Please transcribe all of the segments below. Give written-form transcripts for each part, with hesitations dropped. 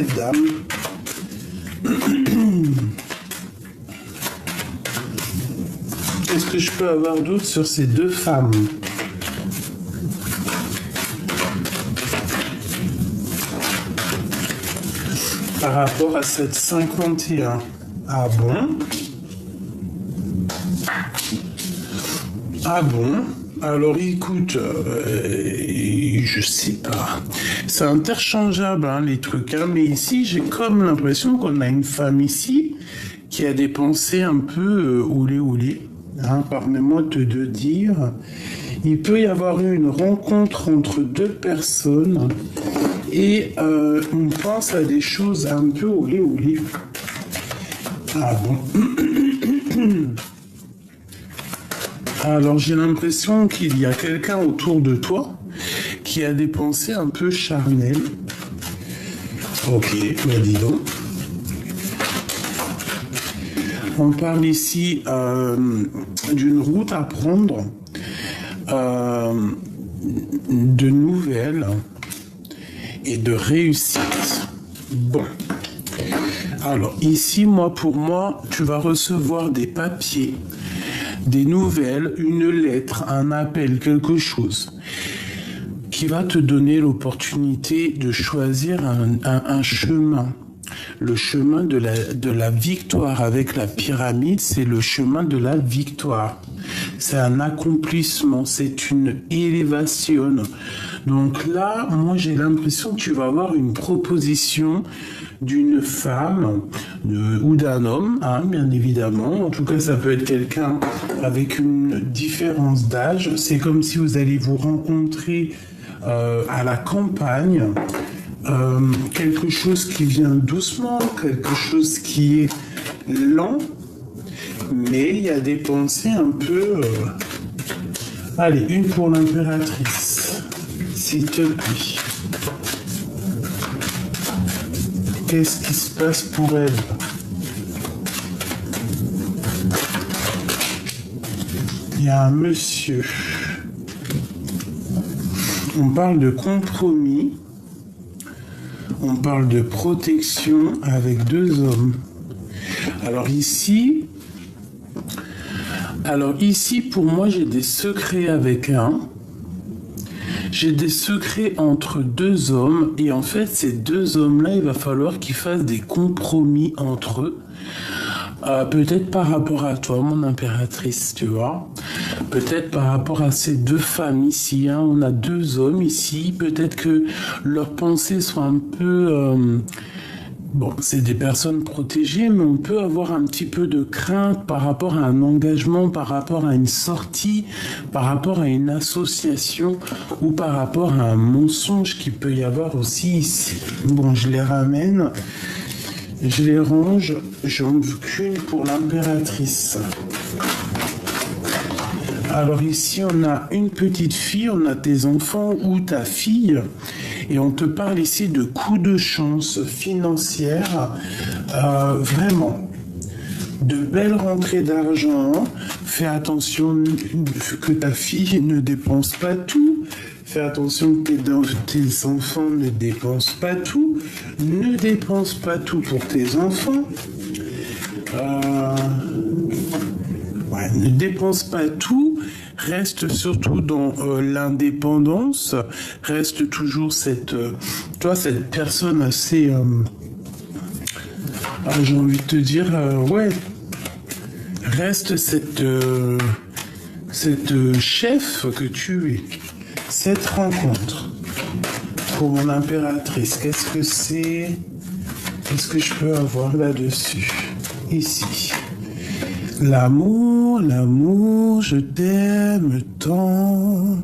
dame. Qu'est-ce que je peux avoir d'autre sur ces deux femmes? Par rapport à cette 51. Ah bon? Ah bon? Alors écoute, je sais pas. C'est interchangeable hein, les trucs, hein, mais ici j'ai comme l'impression qu'on a une femme ici qui a des pensées un peu oulé. Hein, permets-moi de te dire, il peut y avoir eu une rencontre entre deux personnes et on pense à des choses un peu oulé. Ah bon? Alors j'ai l'impression qu'il y a quelqu'un autour de toi qui a des pensées un peu charnelles. Ok, bah dis donc. On parle ici d'une route à prendre, de nouvelles et de réussite. Bon. Alors ici, pour moi, tu vas recevoir des papiers, des nouvelles, une lettre, un appel, quelque chose qui va te donner l'opportunité de choisir un chemin. Le chemin de la victoire avec la pyramide, c'est le chemin de la victoire. C'est un accomplissement, c'est une élévation. Donc là, moi j'ai l'impression que tu vas avoir une proposition d'une femme ou d'un homme, hein, bien évidemment. En tout cas, ça peut être quelqu'un avec une différence d'âge. C'est comme si vous allez vous rencontrer à la campagne. Quelque chose qui vient doucement, quelque chose qui est lent, mais il y a des pensées un peu... Allez, une pour l'impératrice, s'il te plaît. Qu'est-ce qui se passe pour elle? Il y a un monsieur. On parle de compromis. On parle de protection avec deux hommes. Alors ici, pour moi, j'ai des secrets avec un. J'ai des secrets entre deux hommes. Et en fait, ces deux hommes-là, il va falloir qu'ils fassent des compromis entre eux. Peut-être par rapport à toi, mon impératrice, tu vois. Peut-être par rapport à ces deux femmes ici. Hein. On a deux hommes ici. Peut-être que leurs pensées sont un peu... Bon, c'est des personnes protégées, mais on peut avoir un petit peu de crainte par rapport à un engagement, par rapport à une sortie, par rapport à une association ou par rapport à un mensonge qui peut y avoir aussi ici. Bon, je les ramène. Je les range, j'en veux qu'une pour l'impératrice. Alors ici, on a une petite fille, on a tes enfants ou ta fille, et on te parle ici de coups de chance financière, vraiment. De belles rentrées d'argent, fais attention que ta fille ne dépense pas tout. Fais attention que tes enfants ne dépensent pas tout. Ne dépense pas tout pour tes enfants. Ne dépense pas tout. Reste surtout dans l'indépendance. Reste toujours cette personne assez... j'ai envie de te dire, reste cette chef que tu es. Cette rencontre pour mon impératrice, qu'est-ce que c'est? Qu'est-ce que je peux avoir là-dessus? Ici. L'amour, je t'aime tant,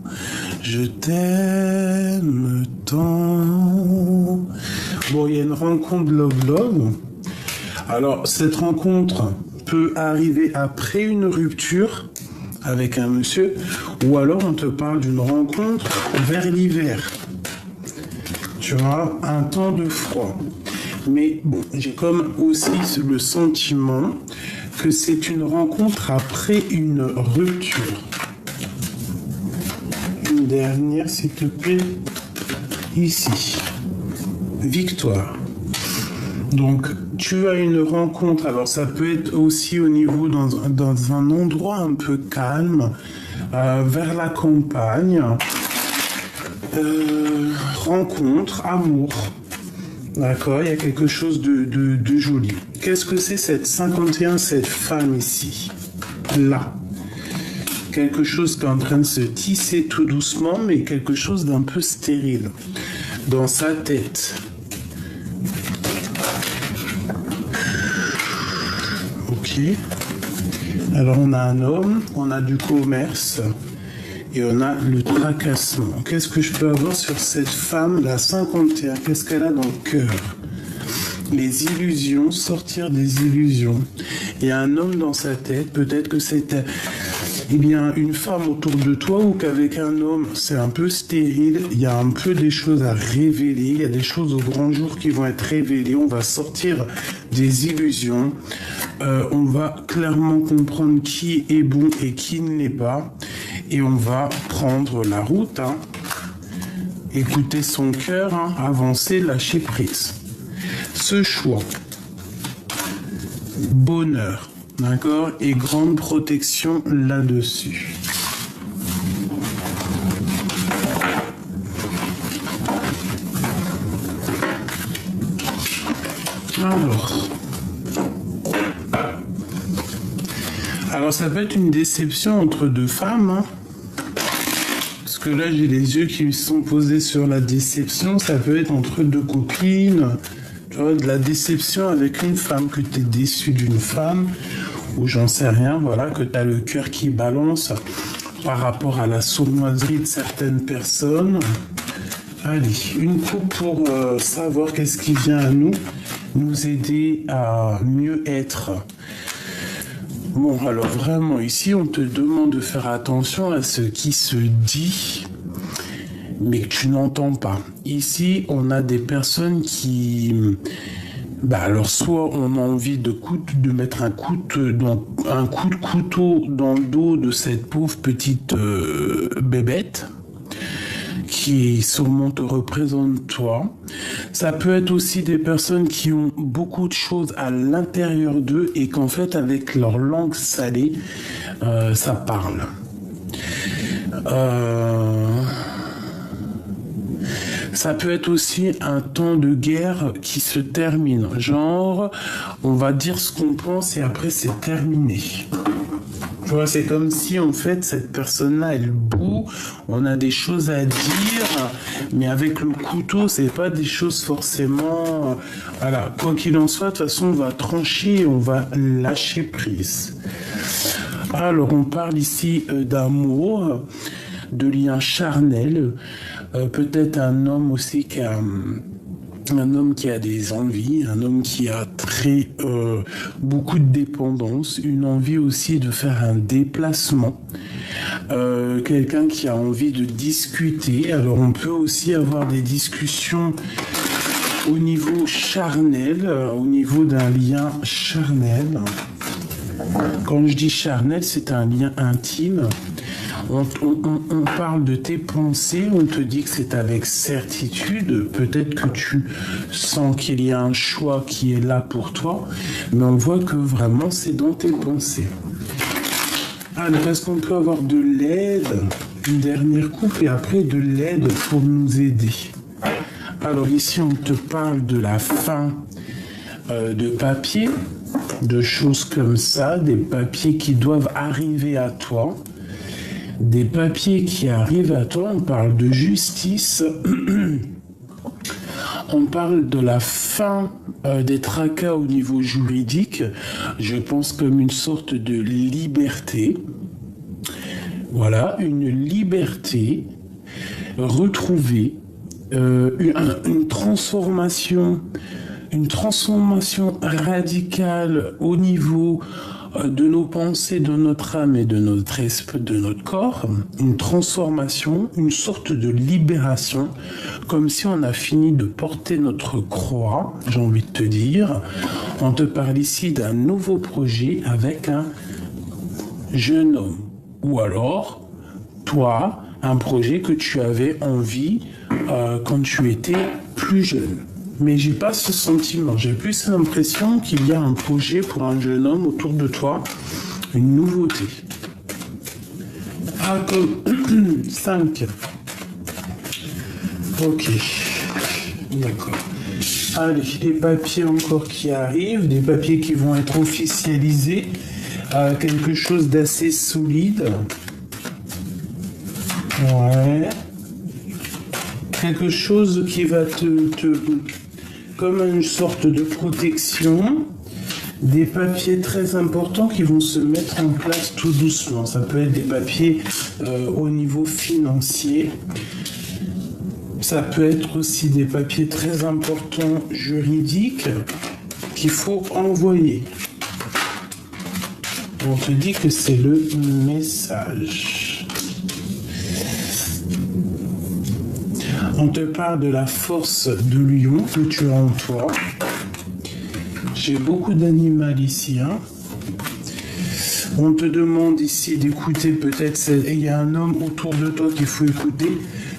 je t'aime tant. Bon, il y a une rencontre love. Alors, cette rencontre peut arriver après une rupture avec un monsieur, ou alors on te parle d'une rencontre vers l'hiver. Tu vois, un temps de froid. Mais bon, j'ai comme aussi le sentiment que c'est une rencontre après une rupture. Une dernière, s'il te plaît. Ici. Victoire. Donc, tu as une rencontre. Alors, ça peut être aussi au niveau dans un endroit un peu calme, vers la campagne. Rencontre, amour. D'accord, il y a quelque chose de joli. Qu'est-ce que c'est cette 51, cette femme ici? Là. Quelque chose qui est en train de se tisser tout doucement, mais quelque chose d'un peu stérile. Dans sa tête. Ok. Alors on a un homme, on a du commerce et on a le tracassement. Qu'est-ce que je peux avoir sur cette femme, la 51? Qu'est-ce qu'elle a dans le cœur? Les illusions, sortir des illusions. Il y a un homme dans sa tête, peut-être que c'est une femme autour de toi ou qu'avec un homme, c'est un peu stérile. Il y a un peu des choses à révéler, il y a des choses au grand jour qui vont être révélées. On va sortir des illusions. On va clairement comprendre qui est bon et qui ne l'est pas. Et on va prendre la route, écouter son cœur, avancer, lâcher prise. Ce choix, bonheur, d'accord, et grande protection là-dessus. Alors ça peut être une déception entre deux femmes, parce que là j'ai les yeux qui me sont posés sur la déception. Ça peut être entre deux copines, tu vois, de la déception avec une femme, que tu es déçu d'une femme, ou j'en sais rien, voilà, que tu as le cœur qui balance par rapport à la sournoiserie de certaines personnes. Allez, une coupe pour savoir qu'est-ce qui vient à nous aider à mieux être. Bon, alors vraiment, ici, on te demande de faire attention à ce qui se dit, mais que tu n'entends pas. Ici, on a des personnes qui... alors soit on a envie de mettre un coup de couteau dans le dos de cette pauvre petite bébête, qui sûrement te représente toi. Ça peut être aussi des personnes qui ont beaucoup de choses à l'intérieur d'eux et qu'en fait avec leur langue salée, ça parle. Ça peut être aussi un temps de guerre qui se termine. Genre, on va dire ce qu'on pense et après c'est terminé. Tu vois, c'est comme si en fait cette personne-là elle boue, on a des choses à dire, mais avec le couteau c'est pas des choses forcément. Voilà, quoi qu'il en soit, de toute façon on va trancher, on va lâcher prise. Alors on parle ici d'amour, de lien charnel, peut-être un homme aussi qui a un homme qui a des envies, un homme qui a beaucoup de dépendance, une envie aussi de faire un déplacement, quelqu'un qui a envie de discuter. Alors on peut aussi avoir des discussions au niveau charnel, au niveau d'un lien charnel. Quand je dis charnel, c'est un lien intime. On parle de tes pensées, on te dit que c'est avec certitude, peut-être que tu sens qu'il y a un choix qui est là pour toi, mais on voit que vraiment c'est dans tes pensées. Alors, est-ce qu'on peut avoir de l'aide, une dernière coupe et après de l'aide pour nous aider? Alors ici on te parle de la fin de papier, de choses comme ça, des papiers qui doivent arriver à toi. Des papiers qui arrivent à toi, on parle de justice, on parle de la fin des tracas au niveau juridique, je pense comme une sorte de liberté. Voilà, une liberté retrouvée, une transformation radicale au niveau de nos pensées, de notre âme et de notre esprit, de notre corps, une transformation, une sorte de libération, comme si on a fini de porter notre croix, j'ai envie de te dire. On te parle ici d'un nouveau projet avec un jeune homme, ou alors, toi, un projet que tu avais envie quand tu étais plus jeune. Mais j'ai pas ce sentiment. J'ai plus l'impression qu'il y a un projet pour un jeune homme autour de toi, une nouveauté. Ah, comme 5. Ok. D'accord. Allez, des papiers encore qui arrivent, des papiers qui vont être officialisés, quelque chose d'assez solide. Ouais. Quelque chose qui va comme une sorte de protection. Des papiers très importants qui vont se mettre en place tout doucement. Ça peut être des papiers au niveau financier. Ça peut être aussi des papiers très importants juridiques qu'il faut envoyer. On te dit que c'est le message. On te parle de la force de lion que tu as en toi. J'ai beaucoup d'animal ici. Hein. On te demande ici d'écouter, peut-être il y a un homme autour de toi qu'il faut écouter.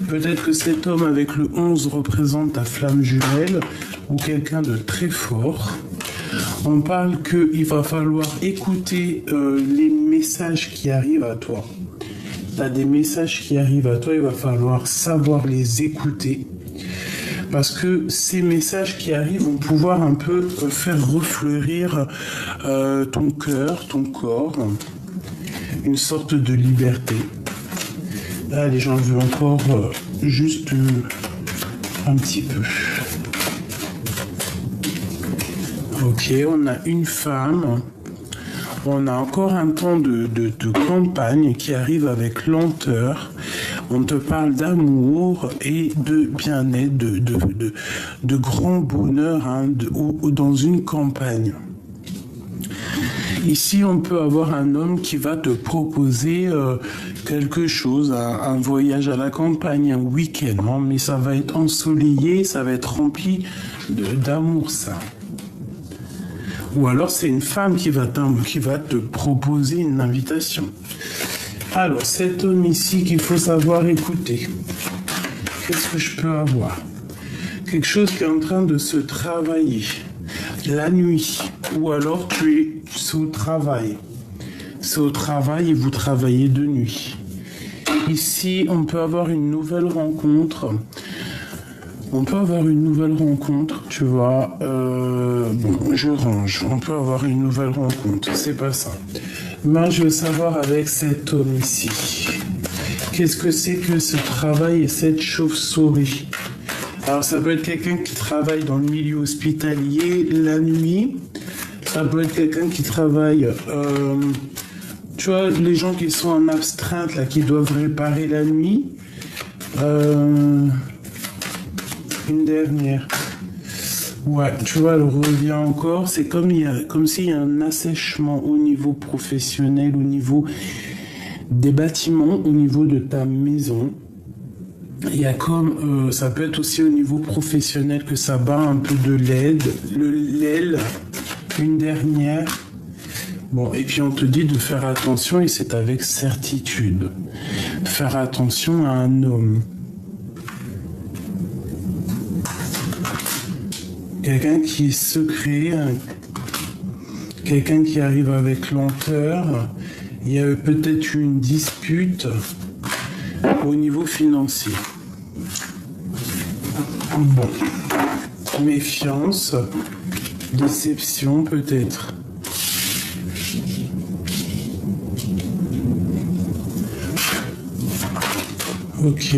Peut-être que cet homme avec le 11 représente ta flamme jumelle ou quelqu'un de très fort. On parle qu'il va falloir écouter les messages qui arrivent à toi. Tu as des messages qui arrivent à toi, il va falloir savoir les écouter. Parce que ces messages qui arrivent vont pouvoir un peu faire refleurir ton cœur, ton corps, une sorte de liberté. Là, les gens veulent encore juste un petit peu. Ok, on a une femme. On a encore un temps de campagne qui arrive avec lenteur. On te parle d'amour et de bien-être, de grand bonheur dans une campagne. Ici, on peut avoir un homme qui va te proposer quelque chose, un voyage à la campagne, un week-end, hein, mais ça va être ensoleillé, ça va être rempli d'amour, ça. Ou alors c'est une femme qui va te proposer une invitation. Alors, cet homme ici qu'il faut savoir écouter. Qu'est-ce que je peux avoir? Quelque chose qui est en train de se travailler. La nuit. Ou alors c'est au travail. C'est au travail et vous travaillez de nuit. Ici, on peut avoir une nouvelle rencontre. On peut avoir une nouvelle rencontre, tu vois. Bon, je range. On peut avoir une nouvelle rencontre. C'est pas ça. Moi, je veux savoir avec cet homme ici. Qu'est-ce que c'est que ce travail et cette chauve-souris? Alors, ça peut être quelqu'un qui travaille dans le milieu hospitalier la nuit. Ça peut être quelqu'un qui travaille... tu vois, les gens qui sont en astreinte, là, qui doivent réparer la nuit. Une dernière. Ouais, tu vois, elle revient encore. C'est comme s'il y a un assèchement au niveau professionnel, au niveau des bâtiments, au niveau de ta maison. Il y a comme, ça peut être aussi au niveau professionnel que ça bat un peu de l'aile. Une dernière. Bon, et puis on te dit de faire attention, et c'est avec certitude. Faire attention à un homme. Quelqu'un qui est secret, quelqu'un qui arrive avec lenteur. Il y a peut-être une dispute au niveau financier. Bon, méfiance, déception peut-être. Ok.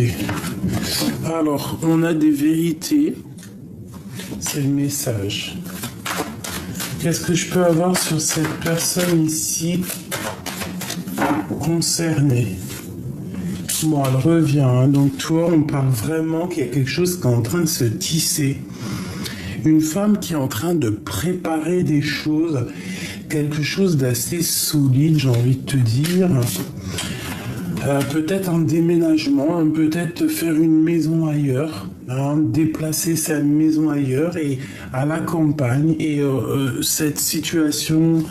Alors, on a des vérités. C'est le message. Qu'est-ce que je peux avoir sur cette personne ici concernée? Bon, elle revient. Hein. Donc, toi, on parle vraiment qu'il y a quelque chose qui est en train de se tisser. Une femme qui est en train de préparer des choses. Quelque chose d'assez solide, j'ai envie de te dire. peut-être un déménagement, hein, peut-être faire une maison ailleurs, hein, déplacer sa maison ailleurs et à la campagne. Et cette situation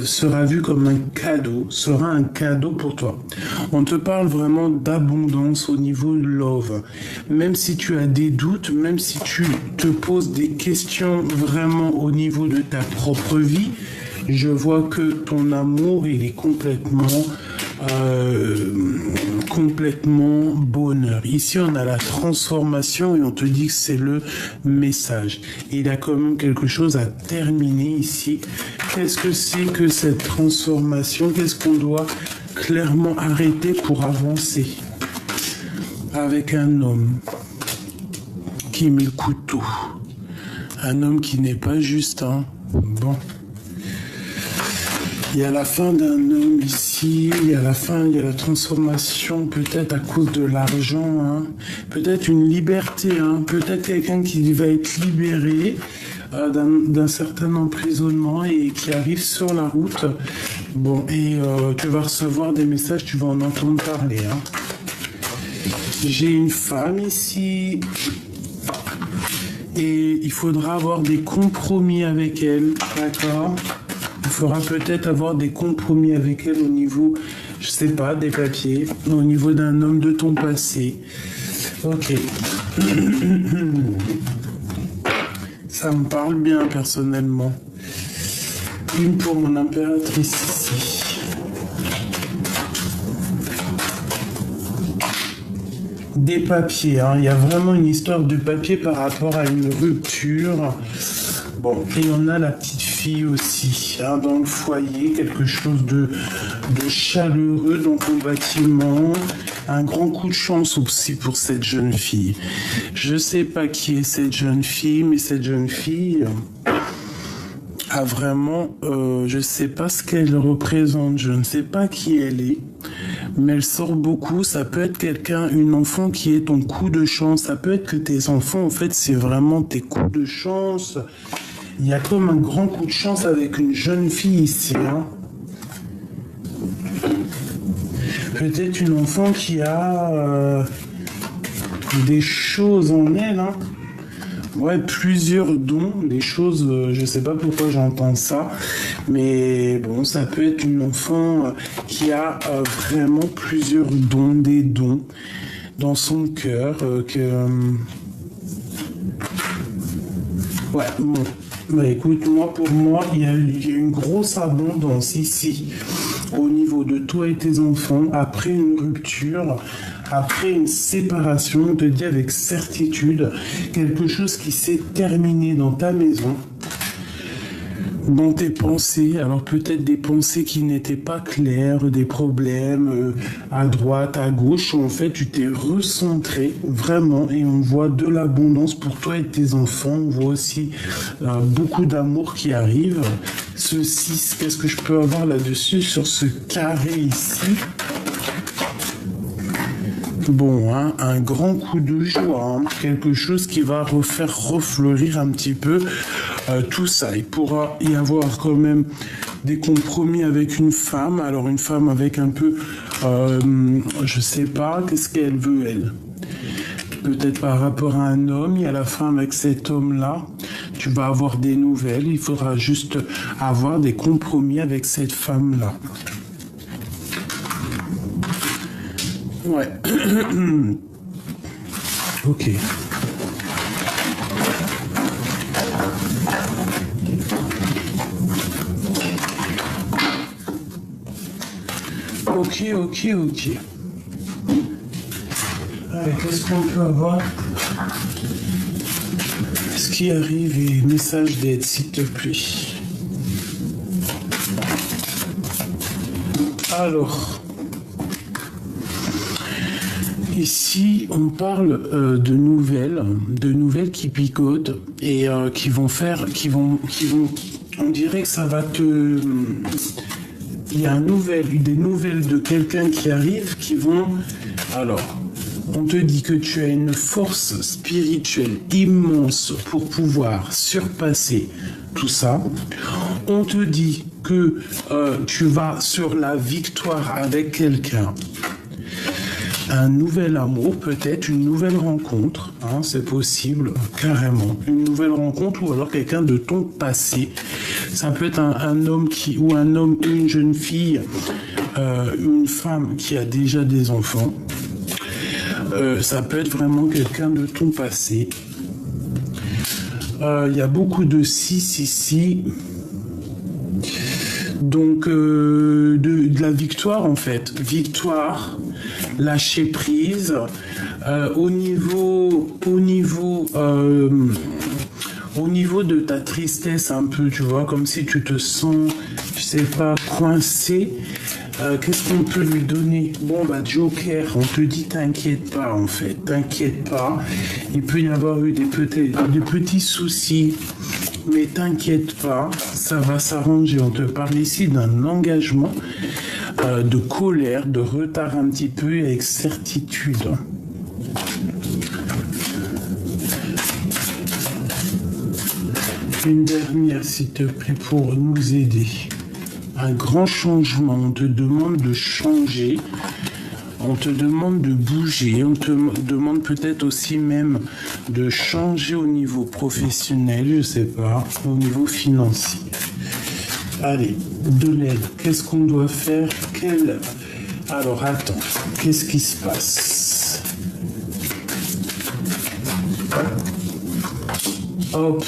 sera vue comme un cadeau, sera un cadeau pour toi. On te parle vraiment d'abondance au niveau de love. Même si tu as des doutes, même si tu te poses des questions vraiment au niveau de ta propre vie, je vois que ton amour, il est complètement bonheur. Ici, on a la transformation et on te dit que c'est le message. Il y a quand même quelque chose à terminer ici. Qu'est-ce que c'est que cette transformation? Qu'est-ce qu'on doit clairement arrêter pour avancer? Avec un homme qui met le couteau. Un homme qui n'est pas juste, hein. Bon. Il y a la fin d'un homme ici, il y a la fin, il y a la transformation, peut-être à cause de l'argent, hein. Peut-être une liberté, hein. Peut-être quelqu'un qui va être libéré d'un certain emprisonnement et qui arrive sur la route. Bon, et tu vas recevoir des messages, tu vas en entendre parler, hein. J'ai une femme ici et il faudra avoir des compromis avec elle, d'accord? Il faudra peut-être avoir des compromis avec elle au niveau, je sais pas, des papiers, au niveau d'un homme de ton passé. Ok. Ça me parle bien personnellement. Une pour mon impératrice ici. Des papiers, hein. Il y a vraiment une histoire de papier par rapport à une rupture. Bon, et on a la petite fille aussi, hein, dans le foyer, quelque chose de chaleureux dans ton bâtiment. Un grand coup de chance aussi pour cette jeune fille. Je sais pas qui est cette jeune fille, mais cette jeune fille a vraiment, je sais pas ce qu'elle représente, je ne sais pas qui elle est, mais elle sort beaucoup. Ça peut être quelqu'un, une enfant qui est ton coup de chance. Ça peut être que tes enfants, en fait, c'est vraiment tes coups de chance. Il y a comme un grand coup de chance avec une jeune fille ici, hein. Peut-être une enfant qui a des choses en elle, hein. Ouais, plusieurs dons, des choses, je sais pas pourquoi j'entends ça, mais bon, ça peut être une enfant qui a vraiment plusieurs dons, des dons dans son cœur, ouais, bon. Bah écoute, pour moi, il y a une grosse abondance ici, au niveau de toi et tes enfants, après une rupture, après une séparation. On te dit avec certitude, quelque chose qui s'est terminé dans ta maison, dans tes pensées. Alors peut-être des pensées qui n'étaient pas claires, des problèmes à droite, à gauche. En fait, tu t'es recentré vraiment et on voit de l'abondance pour toi et tes enfants. On voit aussi beaucoup d'amour qui arrive. Ce 6, qu'est-ce que je peux avoir là-dessus sur ce carré ici? Bon, hein, un grand coup de joie, hein, quelque chose qui va refaire refleurir un petit peu tout ça. Il pourra y avoir quand même des compromis avec une femme. Alors une femme avec un peu, je sais pas, qu'est-ce qu'elle veut elle? Peut-être par rapport à un homme, il y a la femme avec cet homme-là. Tu vas avoir des nouvelles, il faudra juste avoir des compromis avec cette femme-là. Ouais. Ok. Ok. Allez, qu'est-ce qu'on peut avoir? Ce qui arrive et message d'aide, s'il te plaît. Alors, ici, on parle de nouvelles qui picotent et on dirait que ça va te... Il y a des nouvelles de quelqu'un qui arrive qui vont... Alors, on te dit que tu as une force spirituelle immense pour pouvoir surpasser tout ça. On te dit que tu vas sur la victoire avec quelqu'un. un nouvel amour, peut-être une nouvelle rencontre, hein, c'est possible, carrément. Une nouvelle rencontre ou alors quelqu'un de ton passé. Ça peut être un homme ou une jeune fille, une femme qui a déjà des enfants. Ça peut être vraiment quelqu'un de ton passé. Il y a beaucoup de si. Donc, de la victoire, en fait. Victoire, lâcher prise. Au niveau de ta tristesse, un peu, tu vois, comme si tu te sens, je sais pas, coincé. Qu'est-ce qu'on peut lui donner? Bon, bah, Joker, on te dit t'inquiète pas, en fait. T'inquiète pas. Il peut y avoir eu des petits soucis. Mais t'inquiète pas, ça va s'arranger. On te parle ici d'un engagement, de colère, de retard un petit peu et avec certitude. Une dernière, s'il te plaît, pour nous aider. Un grand changement, on te demande de changer. On te demande de bouger, on te demande peut-être aussi même de changer au niveau professionnel, je sais pas, au niveau financier. Allez, de l'aide. Qu'est-ce qu'on doit faire? Alors attends, qu'est-ce qui se passe? Hop.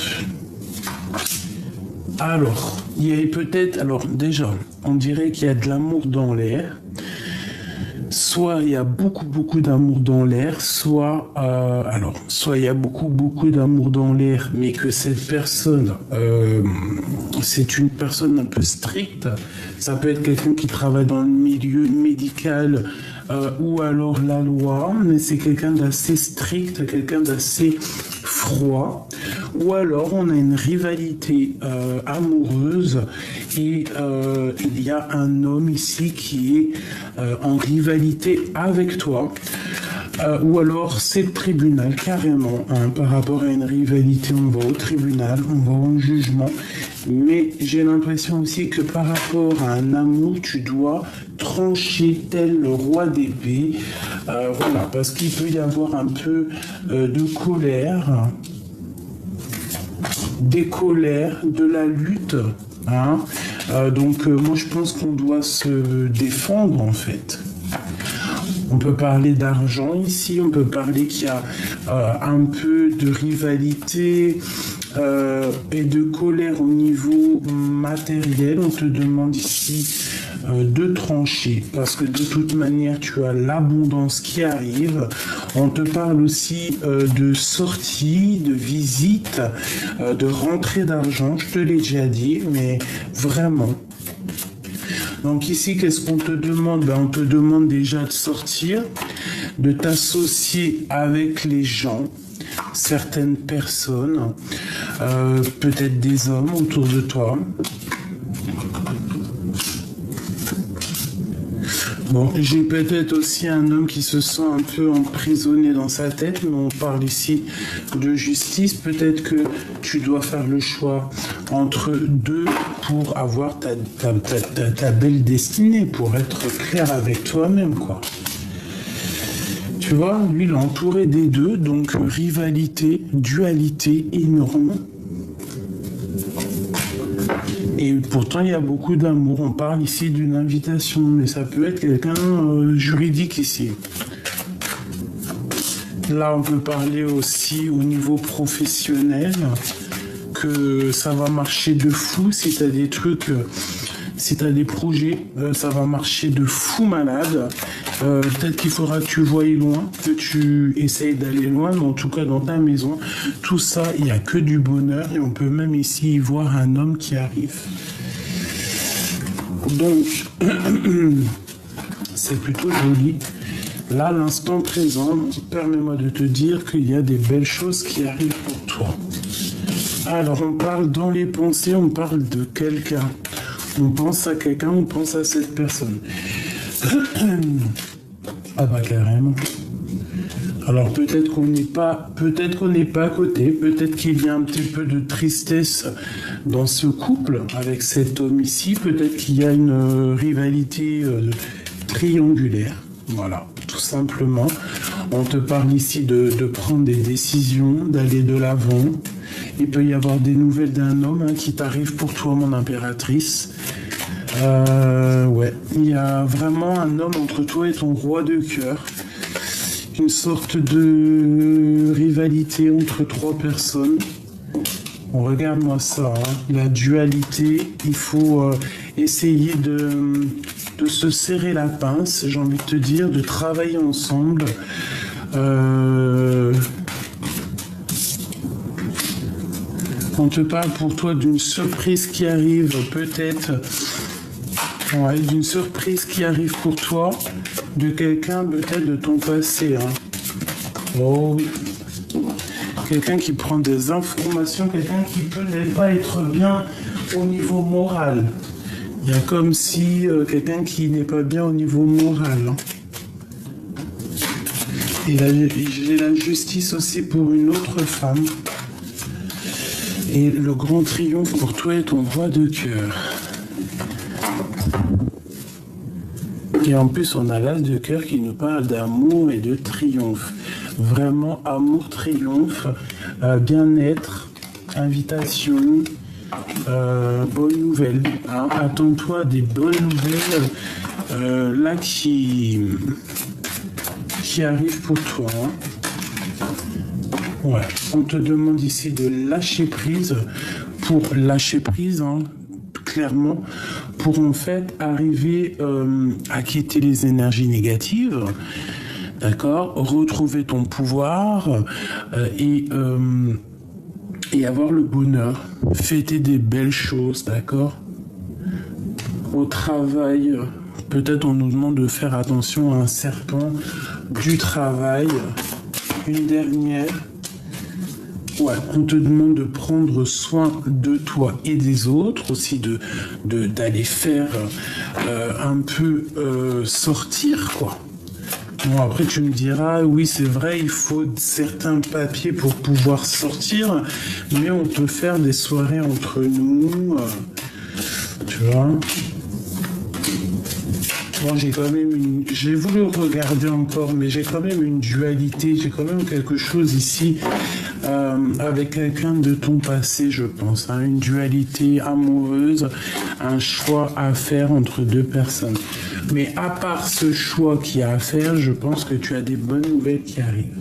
Alors, il y a peut-être... Alors déjà, on dirait qu'il y a de l'amour dans l'air. Soit il y a beaucoup d'amour dans l'air, soit il y a beaucoup d'amour dans l'air, mais que cette personne, c'est une personne un peu stricte. Ça peut être quelqu'un qui travaille dans le milieu médical ou alors la loi, mais c'est quelqu'un d'assez strict, quelqu'un d'assez froid. Ou alors on a une rivalité amoureuse et il y a un homme ici qui est en rivalité avec toi. Ou alors c'est le tribunal carrément, hein, par rapport à une rivalité, on va au tribunal, on va au jugement, mais j'ai l'impression aussi que par rapport à un amour, tu dois trancher tel le roi d'épée, voilà, parce qu'il peut y avoir un peu de colère, des colères, de la lutte, hein, donc moi je pense qu'on doit se défendre en fait. On peut parler d'argent ici, on peut parler qu'il y a un peu de rivalité et de colère au niveau matériel. On te demande ici de trancher parce que de toute manière tu as l'abondance qui arrive. On te parle aussi de sortie, de visite, de rentrée d'argent, je te l'ai déjà dit, mais vraiment. Donc ici, qu'est-ce qu'on te demande? On te demande déjà de sortir, de t'associer avec les gens, certaines personnes, peut-être des hommes autour de toi. Bon, j'ai peut-être aussi un homme qui se sent un peu emprisonné dans sa tête, mais on parle ici de justice. Peut-être que tu dois faire le choix entre deux pour avoir ta belle destinée, pour être clair avec toi-même, quoi. Tu vois, lui, il est entouré des deux, donc rivalité, dualité énorme. Et pourtant, il y a beaucoup d'amour. On parle ici d'une invitation, mais ça peut être quelqu'un juridique ici. Là, on peut parler aussi au niveau professionnel, que ça va marcher de fou si tu as des trucs, si tu as des projets, ça va marcher de fou malade. Peut-être qu'il faudra que tu voyes loin, que tu essayes d'aller loin, mais en tout cas dans ta maison, tout ça, il n'y a que du bonheur et on peut même ici voir un homme qui arrive. Donc, c'est plutôt joli. Là, l'instant présent, permets-moi de te dire qu'il y a des belles choses qui arrivent pour toi. Alors, on parle dans les pensées, on parle de quelqu'un. On pense à quelqu'un, on pense à cette personne. Ah bah carrément. Alors peut-être qu'on n'est pas à côté, peut-être qu'il y a un petit peu de tristesse dans ce couple avec cet homme ici, peut-être qu'il y a une rivalité triangulaire, voilà, tout simplement. On te parle ici de prendre des décisions, d'aller de l'avant. Il peut y avoir des nouvelles d'un homme qui t'arrive pour toi, mon impératrice. Ouais, il y a vraiment un homme entre toi et ton roi de cœur. Une sorte de rivalité entre trois personnes. Bon, regarde-moi ça, hein. La dualité, il faut essayer de se serrer la pince, j'ai envie de te dire, de travailler ensemble. On te parle pour toi d'une surprise qui arrive, peut-être. Ouais, d'une surprise qui arrive pour toi, de quelqu'un peut-être de ton passé. Hein. Oh oui. Quelqu'un qui prend des informations, quelqu'un qui peut pas être bien au niveau moral. Il y a comme si quelqu'un qui n'est pas bien au niveau moral. Hein. Et là, j'ai la justice aussi pour une autre femme. Et le grand triomphe pour toi et ton roi de cœur. Et en plus, on a l'as de cœur qui nous parle d'amour et de triomphe. Vraiment, amour, triomphe, bien-être, invitation, bonnes nouvelles. Hein. Attends-toi à des bonnes nouvelles là qui arrivent pour toi. Hein. Ouais. On te demande ici de lâcher prise. Pour lâcher prise, hein, clairement, pour en fait arriver à quitter les énergies négatives, d'accord, retrouver ton pouvoir et avoir le bonheur, fêter des belles choses, d'accord. Au travail, peut-être on nous demande de faire attention à un serpent du travail. Une dernière. Ouais, on te demande de prendre soin de toi et des autres, aussi d'aller faire un peu sortir, quoi. Bon, après tu me diras, oui c'est vrai, il faut certains papiers pour pouvoir sortir, mais on peut faire des soirées entre nous, tu vois. Bon, j'ai voulu regarder encore, mais j'ai quand même une dualité, j'ai quand même quelque chose ici avec quelqu'un de ton passé, je pense. Hein, une dualité amoureuse, un choix à faire entre deux personnes. Mais à part ce choix qu'il y a à faire, je pense que tu as des bonnes nouvelles qui arrivent.